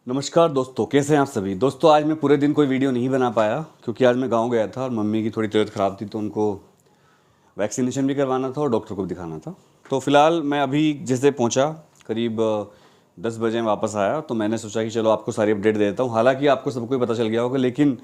नमस्कार दोस्तों, कैसे हैं आप सभी। दोस्तों आज मैं पूरे दिन कोई वीडियो नहीं बना पाया क्योंकि आज मैं गांव गया था और मम्मी की थोड़ी तबीयत ख़राब थी, तो उनको वैक्सीनेशन भी करवाना था और डॉक्टर को भी दिखाना था। तो फिलहाल मैं अभी जैसे पहुंचा करीब 10 बजे वापस आया, तो मैंने सोचा कि चलो आपको सारी अपडेट दे देता हूँ। हालांकि आपको सबको ही पता चल गया होगा, लेकिन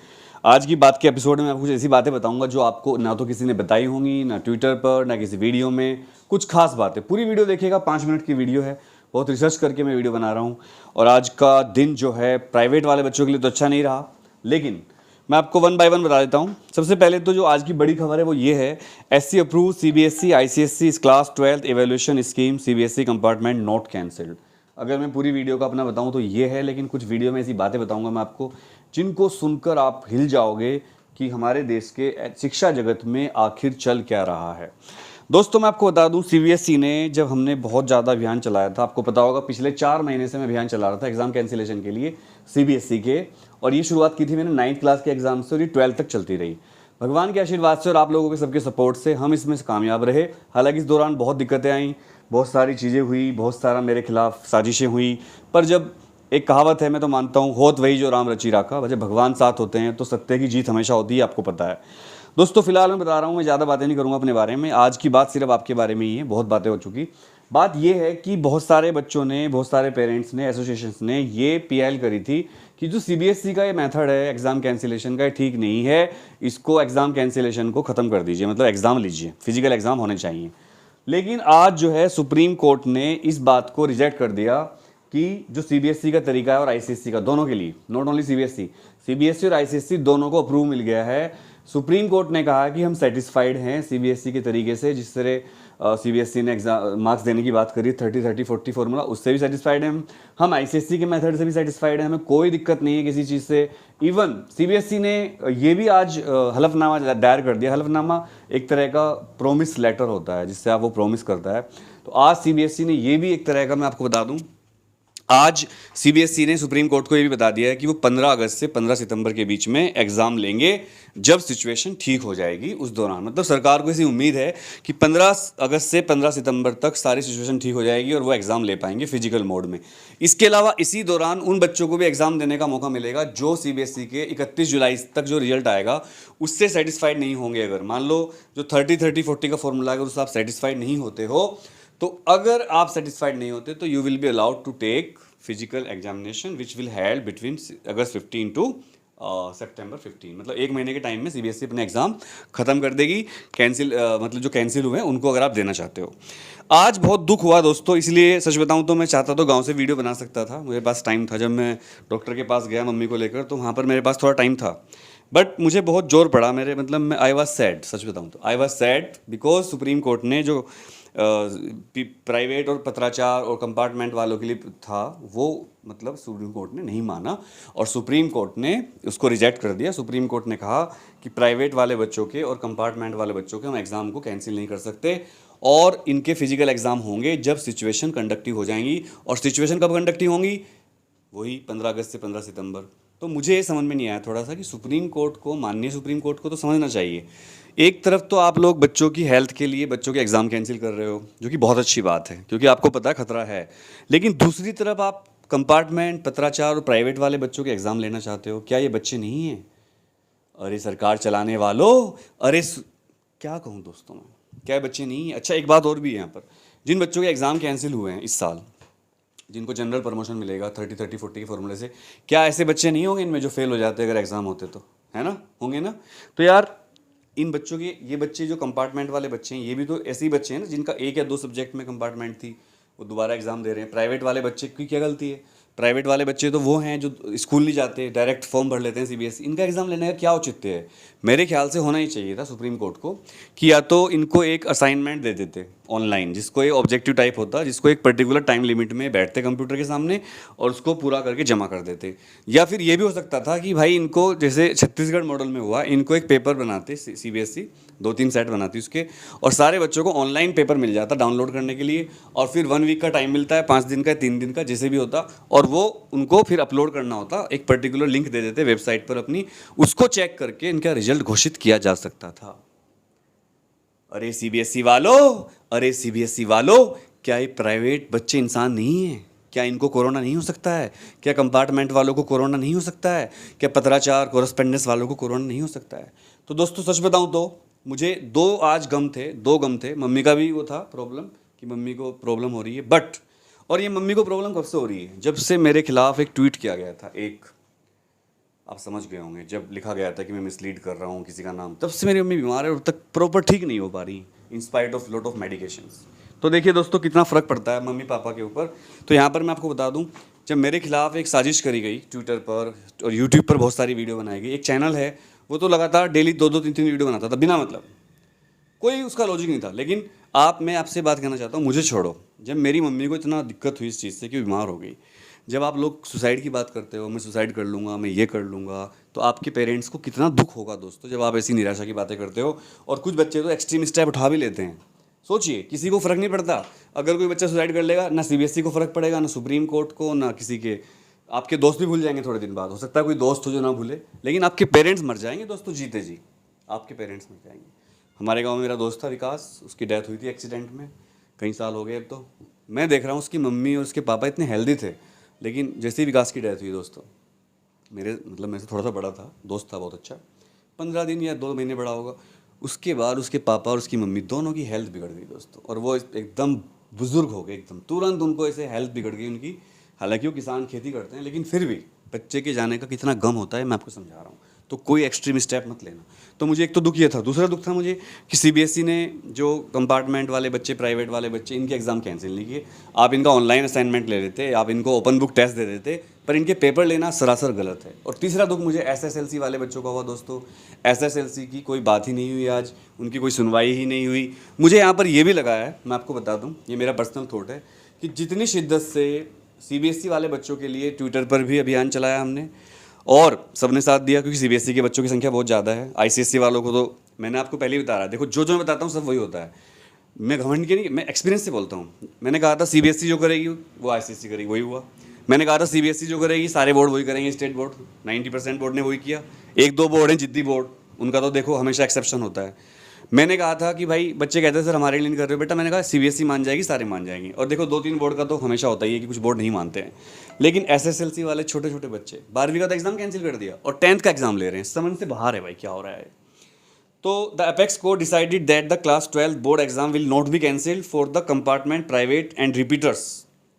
आज की बात के एपिसोड में आपको कुछ ऐसी बातें बताऊंगा जो आपको ना तो किसी ने बताई होंगी, ना ट्विटर पर, ना किसी वीडियो में। कुछ खास बातें, पूरी वीडियो देखिएगा, 5 मिनट की वीडियो है। बहुत रिसर्च करके मैं वीडियो बना रहा हूँ। और आज का दिन जो है प्राइवेट वाले बच्चों के लिए तो अच्छा नहीं रहा, लेकिन मैं आपको वन बाय वन बता देता हूँ। सबसे पहले तो जो आज की बड़ी खबर है वो ये है, SC approve CBSE ICSE class 12th evaluation scheme CBSE compartment not cancelled. अगर मैं पूरी वीडियो का अपना बताऊँ तो ये है, लेकिन कुछ वीडियो में ऐसी बातें बताऊंगा मैं आपको जिनको सुनकर आप हिल जाओगे कि हमारे देश के शिक्षा जगत में आखिर चल क्या रहा है। दोस्तों मैं आपको बता दूं, सीबीएसई ने जब हमने बहुत ज़्यादा अभियान चलाया था, आपको पता होगा पिछले 4 महीने से मैं अभियान चला रहा था एग्ज़ाम कैंसिलेशन के लिए सीबीएसई के। और ये शुरुआत की थी मैंने 9th क्लास के एग्ज़ाम से और ये 12th तक चलती रही। भगवान के आशीर्वाद से और आप लोगों के सबके सपोर्ट से हम इसमें कामयाब रहे। हालांकि इस दौरान बहुत दिक्कतें आई, बहुत सारी चीज़ें हुई, बहुत सारा मेरे खिलाफ साजिशें हुई। पर जब एक कहावत है, मैं तो मानता हूँ, होत वही जो राम रची राखा। वजह भगवान साथ होते हैं तो सत्य की जीत हमेशा होती है, आपको पता है। दोस्तों फिलहाल मैं बता रहा हूँ, मैं ज़्यादा बातें नहीं करूँगा अपने बारे में। आज की बात सिर्फ आपके बारे में ही है, बहुत बातें हो चुकी। बात ये है कि बहुत सारे बच्चों ने, बहुत सारे पेरेंट्स ने, एसोसिएशंस ने ये पीएल करी थी कि जो सीबीएसई का ये मेथड है एग्ज़ाम कैंसिलेशन का, ठीक नहीं है। इसको एग्ज़ाम कैंसिलेशन को ख़त्म कर दीजिए, मतलब एग्ज़ाम लीजिए, फिजिकल एग्ज़ाम होने चाहिए। लेकिन आज जो है सुप्रीम कोर्ट ने इस बात को रिजेक्ट कर दिया कि जो सीबीएसई का तरीका है और आईसीएसई का, दोनों के लिए, नॉट ओनली सीबीएसई और आईसीएसई दोनों को अप्रूव मिल गया है। सुप्रीम कोर्ट ने कहा कि हम सेटिस्फाइड हैं सीबीएसई के तरीके से, जिस तरह सीबीएसई ने एग्जाम मार्क्स देने की बात करी 30-30-40 फॉर्मूला, उससे भी सेटिस्फाइड हैं हम आईसीएसई के मेथड से भी सेटिस्फाइड हैं, हमें कोई दिक्कत नहीं है किसी चीज़ से। इवन सीबीएसई ने ये भी आज हलफनामा दायर कर दिया। हलफनामा एक तरह का प्रोमिस लेटर होता है जिससे आप वो प्रोमिस करता है। तो आज सीबीएसई ने ये भी एक तरह का, मैं आपको बता दूं, आज सीबीएसई ने सुप्रीम कोर्ट को ये भी बता दिया है कि वो 15 अगस्त से 15 सितंबर के बीच में एग्जाम लेंगे, जब सिचुएशन ठीक हो जाएगी उस दौरान। मतलब सरकार को ऐसी उम्मीद है कि 15 अगस्त से 15 सितंबर तक सारी सिचुएशन ठीक हो जाएगी और वो एग्जाम ले पाएंगे फिजिकल मोड में। इसके अलावा इसी दौरान उन बच्चों को भी एग्जाम देने का मौका मिलेगा जो सीबीएसई के 31 जुलाई तक जो रिजल्ट आएगा उससे सेटिस्फाइड नहीं होंगे। अगर मान लो जो 30-30-40 का फॉर्मूला है, अगर उससे आप सेटिस्फाइड नहीं होते हो, तो अगर आप सेटिस्फाइड नहीं होते तो you will be allowed to take physical examination which will held between August 15 to September 15। मतलब 1 महीने के टाइम में सीबीएसई अपने एग्जाम खत्म कर देगी। कैंसिल मतलब जो कैंसिल हुए हैं उनको अगर आप देना चाहते हो। आज बहुत दुख हुआ दोस्तों, इसलिए सच बताऊं तो मैं चाहता तो गांव से वीडियो बना सकता था, मेरे पास टाइम था। जब मैं डॉक्टर के पास गया मम्मी को लेकर, तो वहाँ पर मेरे पास थोड़ा टाइम था, बट मुझे बहुत जोर पड़ा मेरे, मतलब मैं आई वॉज सैड। सच बताऊं तो I was sad because supreme court ने जो प्राइवेट और पत्राचार और कंपार्टमेंट वालों के लिए था, वो मतलब सुप्रीम कोर्ट ने नहीं माना और सुप्रीम कोर्ट ने उसको रिजेक्ट कर दिया। सुप्रीम कोर्ट ने कहा कि प्राइवेट वाले बच्चों के और कंपार्टमेंट वाले बच्चों के हम एग्ज़ाम को कैंसिल नहीं कर सकते और इनके फिजिकल एग्ज़ाम होंगे जब सिचुएशन कंडक्टिव हो जाएंगी। और सिचुएशन कब कंडक्टिव होंगी? वही 15 अगस्त से 15 सितंबर। तो मुझे ये समझ में नहीं आया थोड़ा सा कि सुप्रीम कोर्ट को, माननीय सुप्रीम कोर्ट को तो समझना चाहिए। एक तरफ तो आप लोग बच्चों की हेल्थ के लिए बच्चों के एग्ज़ाम कैंसिल कर रहे हो, जो कि बहुत अच्छी बात है क्योंकि आपको पता है खतरा है, लेकिन दूसरी तरफ आप कंपार्टमेंट, पत्राचार और प्राइवेट वाले बच्चों के एग्ज़ाम लेना चाहते हो। क्या ये बच्चे नहीं हैं? अरे सरकार चलाने वालों, अरे क्या कहूँ दोस्तों मैं, क्या ये बच्चे नहीं हैं? अच्छा एक बात और भी है यहाँ पर, जिन बच्चों के एग्ज़ाम कैंसिल हुए हैं इस साल, जिनको जनरल प्रमोशन मिलेगा 30-30-40 के फॉर्मूले से, क्या ऐसे बच्चे नहीं होंगे इनमें जो फेल हो जाते अगर एग्ज़ाम होते तो? है ना, होंगे ना। तो यार इन बच्चों के, ये बच्चे जो कंपार्टमेंट वाले बच्चे हैं, ये भी तो ऐसे ही बच्चे हैं ना जिनका 1 या 2 सब्जेक्ट में कंपार्टमेंट थी, वो दोबारा एग्ज़ाम दे रहे हैं। प्राइवेट वाले बच्चे की क्या गलती है? प्राइवेट वाले बच्चे तो वो हैं जो स्कूल नहीं जाते, डायरेक्ट फॉर्म भर लेते हैं सीबीएसई। इनका एग्ज़ाम लेने का क्या औचित्य है? मेरे ख्याल से होना ही चाहिए था सुप्रीम कोर्ट को कि या तो इनको एक असाइनमेंट दे देते ऑनलाइन, जिसको एक ऑब्जेक्टिव टाइप होता, जिसको एक पर्टिकुलर टाइम लिमिट में बैठते कंप्यूटर के सामने और उसको पूरा करके जमा कर देते। या फिर ये भी हो सकता था कि भाई इनको, जैसे छत्तीसगढ़ मॉडल में हुआ, इनको एक पेपर बनाते सीबीएसई, 2-3 सेट बनाती उसके, और सारे बच्चों को ऑनलाइन पेपर मिल जाता डाउनलोड करने के लिए, और फिर 1 वीक का टाइम मिलता है, 5 दिन का, 3 दिन का, जैसे भी होता, और वो उनको फिर अपलोड करना होता, एक पर्टिकुलर लिंक दे देते वेबसाइट पर अपनी, उसको चेक करके इनका रिजल्ट घोषित किया जा सकता था। अरे सीबीएसई वालों, अरे सीबीएसई वालों, क्या ये प्राइवेट बच्चे इंसान नहीं हैं? क्या इनको कोरोना नहीं हो सकता है? क्या कंपार्टमेंट वालों को कोरोना नहीं हो सकता है? क्या पत्राचार कोरस्पेंडेंस वालों को कोरोना नहीं हो सकता है? तो दोस्तों सच बताऊं तो मुझे दो गम थे। मम्मी का भी वो था प्रॉब्लम कि मम्मी को प्रॉब्लम हो रही है, बट और ये मम्मी को प्रॉब्लम कब से हो रही है? जब से मेरे खिलाफ एक ट्वीट किया गया था, एक आप समझ गए होंगे, जब लिखा गया था कि मैं मिसलीड कर रहा हूँ किसी का नाम, तब से मेरी मम्मी बीमार है और अब तक प्रॉपर ठीक नहीं हो पा रही in spite of lot of medications. तो देखिए दोस्तों कितना फ़र्क पड़ता है मम्मी पापा के ऊपर। तो यहाँ पर मैं आपको बता दूँ, जब मेरे खिलाफ एक साजिश करी गई ट्विटर पर और यूट्यूब पर बहुत सारी वीडियो बनाई गई, एक चैनल है वो तो लगातार डेली 2-2 3-3 वीडियो बनाता था बिना मतलब, कोई उसका लॉजिक नहीं था। लेकिन मैं आपसे बात करना चाहता हूँ, मुझे छोड़ो, जब मेरी मम्मी को इतना दिक्कत हुई इस चीज़ से कि बीमार हो गई, जब आप लोग सुसाइड की बात करते हो, मैं सुसाइड कर लूँगा, मैं ये कर लूँगा, तो आपके पेरेंट्स को कितना दुख होगा दोस्तों जब आप ऐसी निराशा की बातें करते हो। और कुछ बच्चे तो एक्सट्रीम स्टेप उठा भी लेते हैं। सोचिए, किसी को फ़र्क नहीं पड़ता अगर कोई बच्चा सुसाइड कर लेगा, ना सीबीएसई को फ़र्क पड़ेगा, ना सुप्रीम कोर्ट को, ना किसी के, आपके दोस्त भी भूल जाएंगे थोड़े दिन बाद, हो सकता है कोई दोस्त हो जो ना भूले, लेकिन आपके पेरेंट्स मर जाएंगे दोस्तों, जीते जी आपके पेरेंट्स मर जाएंगे। हमारे गांव में मेरा दोस्त था विकास, उसकी डेथ हुई थी एक्सीडेंट में, कई साल हो गए अब तो। मैं देख रहा हूँ उसकी मम्मी और उसके पापा इतने हेल्दी थे, लेकिन जैसे ही विकास की डेथ हुई दोस्तों, मेरे मतलब मेरे से थोड़ा सा बड़ा था, दोस्त था बहुत अच्छा, 15 दिन या 2 महीने बड़ा होगा, उसके बाद उसके पापा और उसकी मम्मी दोनों की हेल्थ बिगड़ गई दोस्तों। और वो एकदम बुजुर्ग हो गए एकदम, तुरंत उनको ऐसे हेल्थ बिगड़ गई उनकी। हालांकि वो किसान खेती करते हैं, लेकिन फिर भी बच्चे के जाने का कितना गम होता है मैं आपको समझा रहा हूँ। तो कोई एक्सट्रीम स्टेप मत लेना। तो मुझे एक तो दुख ये था, दूसरा दुख था मुझे कि सीबीएसई ने जो कंपार्टमेंट वाले बच्चे, प्राइवेट वाले बच्चे, इनके एग्ज़ाम कैंसिल नहीं किए। आप इनका ऑनलाइन असाइनमेंट ले लेते, आप इनको ओपन बुक टेस्ट दे देते, पर इनके पेपर लेना सरासर गलत है। और तीसरा दुख मुझे एसएसएलसी वाले बच्चों का हुआ दोस्तों। एसएसएलसी की कोई बात ही नहीं हुई आज, उनकी कोई सुनवाई ही नहीं हुई। मुझे यहाँ पर यह भी लगा है, मैं आपको बता दूँ, ये मेरा पर्सनल थॉट है, कि जितनी शिद्दत से सीबीएसई वाले बच्चों के लिए ट्विटर पर भी अभियान चलाया हमने और सबने साथ दिया, क्योंकि सीबीएसई के बच्चों की संख्या बहुत ज़्यादा है। आईसीएसई वालों को तो मैंने आपको पहले ही बता रहा है, देखो जो मैं बताता हूँ सब वही होता है, मैं घमंड के नहीं, मैं एक्सपीरियंस से बोलता हूँ। मैंने कहा था सीबीएसई जो करेगी वो आईसीएसई करेगी, वही हुआ। मैंने कहा था सीबीएसई जो करेगी सारे बोर्ड वही करेंगे, स्टेट बोर्ड 90% बोर्ड ने वही किया। 1-2 बोर्ड हैं जिद्दी बोर्ड, उनका तो देखो हमेशा एक्सेप्शन होता है। मैंने कहा था कि भाई बच्चे कहते हैं सर हमारे लिए नहीं कर रहे हो बेटा, मैंने कहा सीबीएसई मान जाएगी, सारे मान जाएंगे। और देखो 2-3 बोर्ड का तो हमेशा होता ही है कि कुछ बोर्ड नहीं मानते हैं, लेकिन एसएसएलसी वाले छोटे छोटे बच्चे 12वीं का तो एग्जाम कैंसिल कर दिया और 10th का एग्जाम ले रहे हैं। समझ से बाहर है भाई क्या हो रहा है। तो the apex court decided that the class 12 board exam will not be cancelled for the compartment private and repeaters.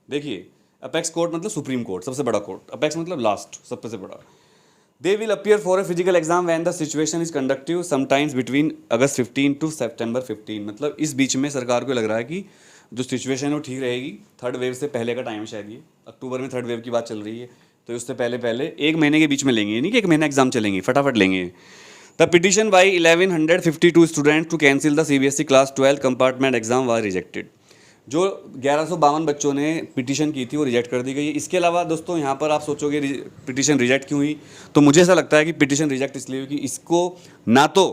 देखिए अपेक्स कोर्ट मतलब सुप्रीम कोर्ट, सबसे बड़ा कोर्ट, अपेक्स मतलब लास्ट, सबसे बड़ा। They will appear for a physical exam when the situation is conductive sometimes between August 15 to September 15। मतलब इस बीच में सरकार को लग रहा है कि जो सिचुएशन है वो ठीक रहेगी। थर्ड वेव से पहले का टाइम शायद ये अक्टूबर में थर्ड वेव की बात चल रही है, तो उससे पहले 1 महीने के बीच में लेंगे, नहीं कि 1 महीना एग्जाम चलेंगे, फटाफट लेंगे। The petition by 1152 student to cancel the CBSE class 12 compartment exam was rejected. जो 1152 बच्चों ने पिटीशन की थी वो रिजेक्ट कर दी गई। इसके अलावा दोस्तों यहाँ पर आप सोचोगे पिटीशन रिजेक्ट क्यों हुई, तो मुझे ऐसा लगता है कि पिटीशन रिजेक्ट इसलिए हुई कि इसको ना तो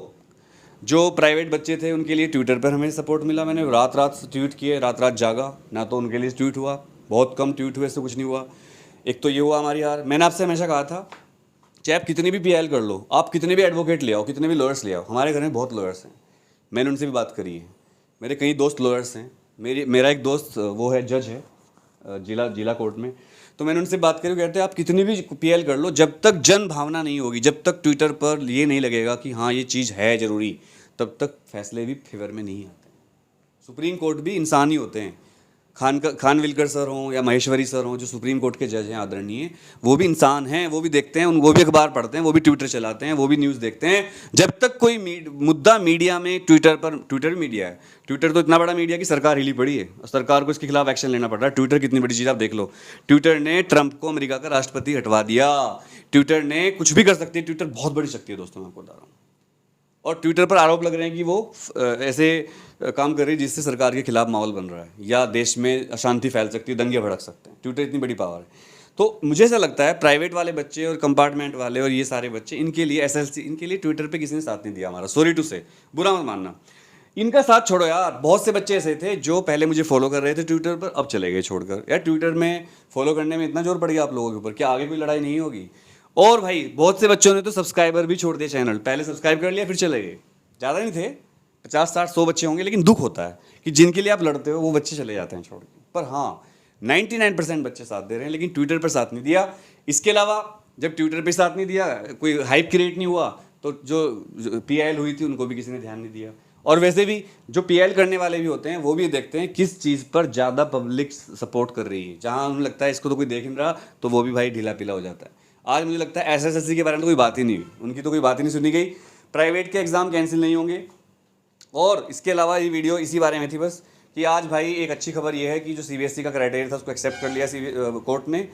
जो प्राइवेट बच्चे थे उनके लिए ट्विटर पर हमें सपोर्ट मिला, मैंने रात रात ट्वीट किए, रात रात जागा, ना तो उनके लिए ट्वीट हुआ, बहुत कम ट्वीट हुए, इससे कुछ नहीं हुआ। एक तो ये हुआ हमारी हार। मैंने आपसे हमेशा कहा था चाहे आप कितनी भी पीएल कर लो, आप कितने भी एडवोकेट ले आओ, कितने भी लॉयर्स ले आओ, हमारे घर में बहुत लॉयर्स हैं, मैंने उनसे भी बात करी है, मेरे कई दोस्त लॉयर्स हैं, मेरा एक दोस्त वो है जज है जिला कोर्ट में, तो मैंने उनसे बात करी, कहते हैं आप कितनी भी पीएल कर लो, जब तक जन भावना नहीं होगी, जब तक ट्विटर पर ये नहीं लगेगा कि हाँ ये चीज़ है ज़रूरी, तब तक फैसले भी फेवर में नहीं आते। सुप्रीम कोर्ट भी इंसान ही होते हैं, खानविलकर सर हों या महेश्वरी सर हों जो सुप्रीम कोर्ट के जज हैं आदरणीय, वो भी इंसान हैं, वो भी देखते हैं, वो भी अखबार पढ़ते हैं, वो भी ट्विटर चलाते हैं, वो भी न्यूज़ देखते हैं। जब तक कोई मुद्दा मीडिया में, ट्विटर भी मीडिया है, ट्विटर तो इतना बड़ा मीडिया कि सरकार हिली पड़ी है और सरकार को इसके खिलाफ एक्शन लेना पड़ रहा है। ट्विटर कितनी बड़ी चीज़ आप देख लो, ट्विटर ने ट्रंप को अमेरिका का राष्ट्रपति हटवा दिया, ट्विटर ने कुछ भी कर सकती है, ट्विटर बहुत बड़ी शक्ति है दोस्तों, मैं आपको बता रहा हूँ। और ट्विटर पर आरोप लग रहे हैं कि वो ऐसे काम कर रही है जिससे सरकार के खिलाफ माहौल बन रहा है या देश में अशांति फैल सकती है, दंगे भड़क सकते हैं। ट्विटर इतनी बड़ी पावर है। तो मुझे ऐसा लगता है प्राइवेट वाले बच्चे और कंपार्टमेंट वाले और ये सारे बच्चे, इनके लिए एसएसएलसी, इनके लिए ट्विटर पे किसी ने साथ नहीं दिया हमारा, सॉरी टू से, बुरा मत मानना। इनका साथ छोड़ो यार, बहुत से बच्चे ऐसे थे जो पहले मुझे फॉलो कर रहे थे ट्विटर पर, अब चले गए छोड़कर। यार ट्विटर में फॉलो करने में इतना जोर पड़ गया आप लोगों के ऊपर, क्या आगे कोई लड़ाई नहीं होगी? और भाई बहुत से बच्चों ने तो सब्सक्राइबर भी छोड़ दिए चैनल, पहले सब्सक्राइब कर लिया फिर चले गए, ज़्यादा नहीं थे, 50, 60, 100 बच्चे होंगे, लेकिन दुख होता है कि जिनके लिए आप लड़ते हो वो बच्चे चले जाते हैं छोड़ के। पर हाँ, 99% बच्चे साथ दे रहे हैं, लेकिन ट्विटर पर साथ नहीं दिया। इसके अलावा जब ट्विटर पे साथ नहीं दिया, कोई हाइप क्रिएट नहीं हुआ, तो जो PIL हुई थी उनको भी किसी ने ध्यान नहीं दिया। और वैसे भी जो PIL करने वाले भी होते हैं वो भी देखते हैं किस चीज़ पर ज़्यादा पब्लिक सपोर्ट कर रही है। जहाँ उन्हें लगता है इसको तो कोई देख नहीं रहा, तो वो भी भाई ढीला पीला हो जाता है। आज मुझे लगता है SSLC के बारे में तो कोई बात ही नहीं हुई, उनकी तो कोई बात ही नहीं सुनी गई। प्राइवेट के एग्ज़ाम कैंसिल नहीं होंगे। और इसके अलावा ये वीडियो इसी बारे में थी बस, कि आज भाई एक अच्छी खबर ये है कि जो CBSE का क्राइटेरिया था उसको एक्सेप्ट कर लिया कोर्ट ने,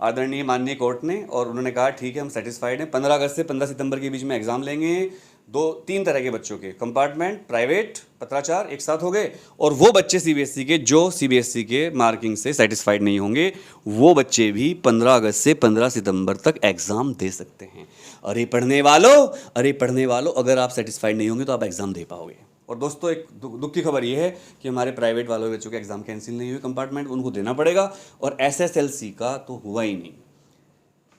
आदरणीय माननीय कोर्ट ने, और उन्होंने कहा ठीक है हम सेटिस्फाइड हैं। 15 अगस्त से 15 सितंबर के बीच में एग्जाम लेंगे। 2-3 तरह के बच्चों के, कंपार्टमेंट, प्राइवेट, पत्राचार एक साथ हो गए। और वो बच्चे CBSE के जो CBSE के मार्किंग से सेटिस्फाइड नहीं होंगे, वो बच्चे भी 15 अगस्त से 15 सितंबर तक एग्ज़ाम दे सकते हैं। अरे पढ़ने वालों, अगर आप सेटिस्फाइड नहीं होंगे तो आप एग्ज़ाम दे पाओगे। और दोस्तों एक दुख की खबर ये है कि हमारे प्राइवेट वालों बच्चों के एग्ज़ाम कैंसिल नहीं हुए, कंपार्टमेंट उनको देना पड़ेगा, और SSLC का तो हुआ ही नहीं।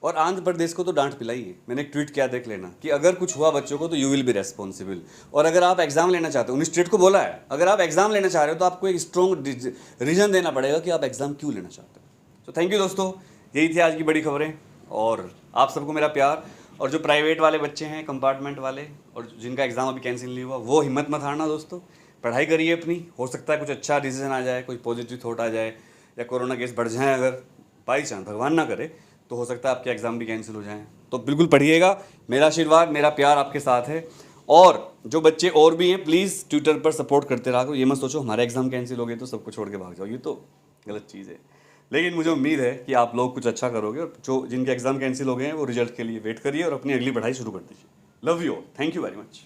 और आंध्र प्रदेश को तो डांट पिलाई है। मैंने एक ट्वीट किया, देख लेना, कि अगर कुछ हुआ बच्चों को तो यू विल बी रेस्पॉन्सिबल। और अगर आप एग्जाम लेना चाहते हो, उन्हें स्टेट को बोला है, अगर आप एग्जाम लेना चाह रहे हो तो आपको एक स्ट्रॉन्ग रीजन देना पड़ेगा कि आप एग्जाम क्यों लेना चाहते हो। तो थैंक यू दोस्तों, यही थी आज की बड़ी खबरें। और आप सबको मेरा प्यार। और जो प्राइवेट वाले बच्चे हैं, कंपार्टमेंट वाले, और जिनका एग्ज़ाम अभी कैंसिल नहीं हुआ, वो हिम्मत मत हारना दोस्तों, पढ़ाई करिए अपनी। हो सकता है कुछ अच्छा डिसीजन आ जाए, कोई पॉजिटिव थॉट आ जाए, या कोरोना केस बढ़ जाए अगर बाई चांस, भगवान ना करे, तो हो सकता है आपके एग्ज़ाम भी कैंसिल हो जाएं। तो बिल्कुल पढ़िएगा। मेरा आशीर्वाद, मेरा प्यार आपके साथ है। और जो बच्चे और भी हैं, प्लीज़ ट्विटर पर सपोर्ट करते रहो। ये मत सोचो हमारा एग्ज़ाम कैंसिल हो गया तो सबको छोड़ के भाग जाओ, ये तो गलत चीज़ है। लेकिन मुझे उम्मीद है कि आप लोग कुछ अच्छा करोगे, और जो जिनके एग्ज़ाम कैंसिल हो गए हैं वो रिजल्ट के लिए वेट करिए और अपनी अगली पढ़ाई शुरू कर दीजिए। Love you all, thank you very much.